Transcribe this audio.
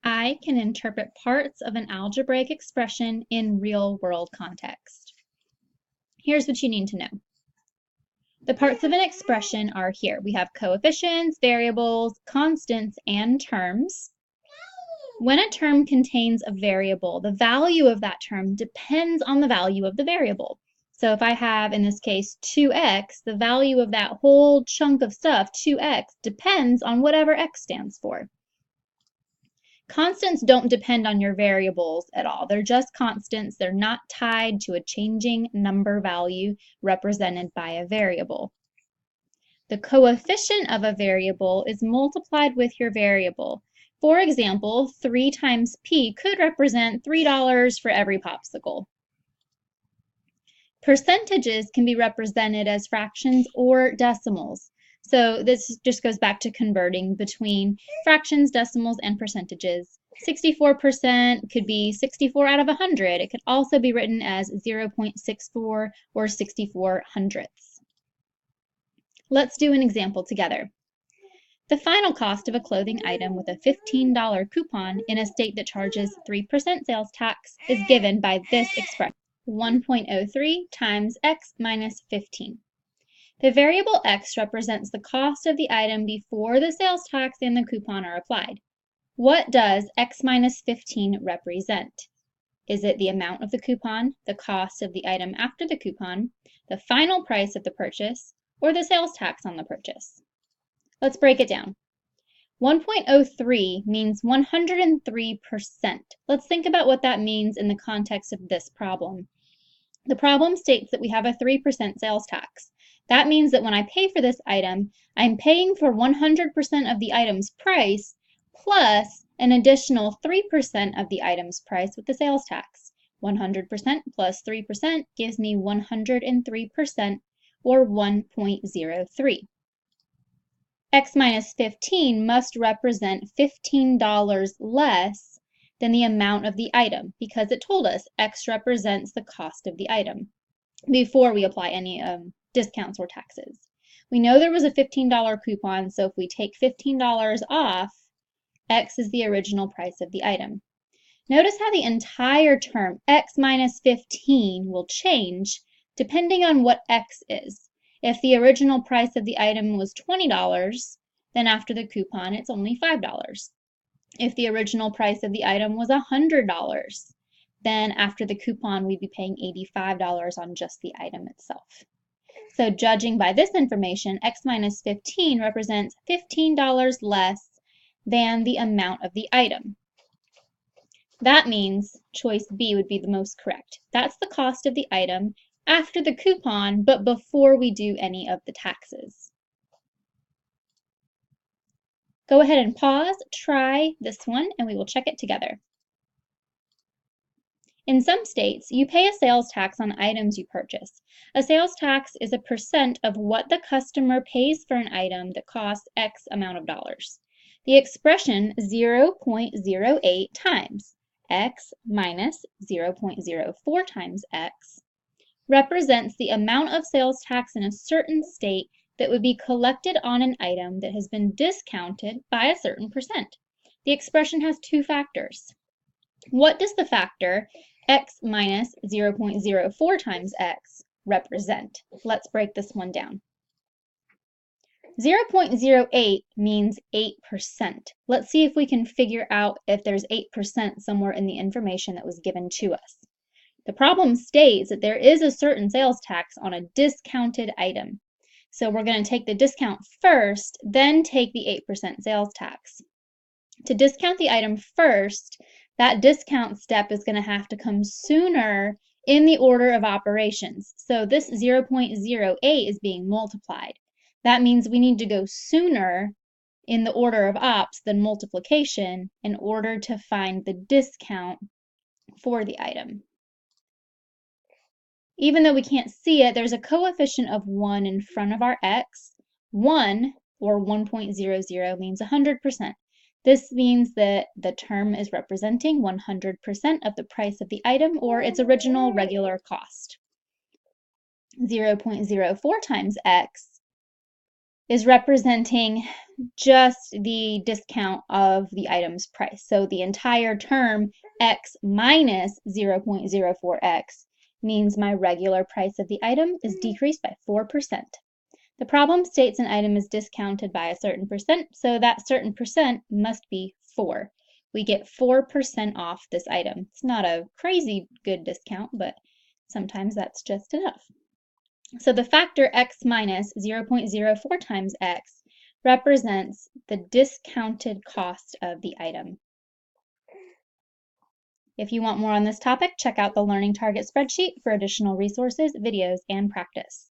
I can interpret parts of an algebraic expression in real-world context. Here's what you need to know. The parts of an expression are here. We have coefficients, variables, constants, and terms. When a term contains a variable, the value of that term depends on the value of the variable. So if I have, in this case, 2x, the value of that whole chunk of stuff, 2x, depends on whatever x stands for. Constants don't depend on your variables at all. They're just constants. They're not tied to a changing number value represented by a variable. The coefficient of a variable is multiplied with your variable. For example, 3 times p could represent $3 for every popsicle. Percentages can be represented as fractions or decimals. So this just goes back to converting between fractions, decimals, and percentages. 64% could be 64 out of 100. It could also be written as 0.64 or 64 hundredths. Let's do an example together. The final cost of a clothing item with a $15 coupon in a state that charges 3% sales tax is given by this expression, 1.03 times x minus 15. The variable x represents the cost of the item before the sales tax and the coupon are applied. What does x minus 15 represent? Is it the amount of the coupon, the cost of the item after the coupon, the final price of the purchase, or the sales tax on the purchase? Let's break it down. 1.03 means 103%. Let's think about what that means in the context of this problem. The problem states that we have a 3% sales tax. That means that when I pay for this item, I'm paying for 100% of the item's price plus an additional 3% of the item's price with the sales tax. 100% plus 3% gives me 103% or 1.03. X minus 15 must represent $15 less than the amount of the item because it told us X represents the cost of the item before we apply any discounts or taxes. We know there was a $15 coupon, so if we take $15 off, X is the original price of the item. Notice how the entire term X minus 15 will change depending on what X is. If the original price of the item was $20, then after the coupon it's only $5. If the original price of the item was $100, then after the coupon we'd be paying $85 on just the item itself. So judging by this information, X minus 15 represents $15 less than the amount of the item. That means choice B would be the most correct. That's the cost of the item after the coupon, but before we do any of the taxes. Go ahead and pause, try this one, and we will check it together. In some states, you pay a sales tax on items you purchase. A sales tax is a percent of what the customer pays for an item that costs X amount of dollars. The expression 0.08 times X minus 0.04 times X represents the amount of sales tax in a certain state that would be collected on an item that has been discounted by a certain percent. The expression has two factors. What does the factor x minus 0.04 times x represent? Let's break this one down. 0.08 means 8%. Let's see if we can figure out if there's 8% somewhere in the information that was given to us. The problem states that there is a certain sales tax on a discounted item. So we're going to take the discount first, then take the 8% sales tax. To discount the item first, that discount step is going to have to come sooner in the order of operations. So this 0.08 is being multiplied. That means we need to go sooner in the order of ops than multiplication in order to find the discount for the item. Even though we can't see it, there's a coefficient of 1 in front of our x. 1, or 1.00, means 100%. This means that the term is representing 100% of the price of the item or its original regular cost. 0.04 times x is representing just the discount of the item's price. So the entire term x minus 0.04x means my regular price of the item is decreased by 4%. The problem states an item is discounted by a certain percent, so that certain percent must be 4. We get 4% off this item. It's not a crazy good discount, but sometimes that's just enough. So the factor x minus 0.04 times x represents the discounted cost of the item. If you want more on this topic, check out the Learning Target spreadsheet for additional resources, videos, and practice.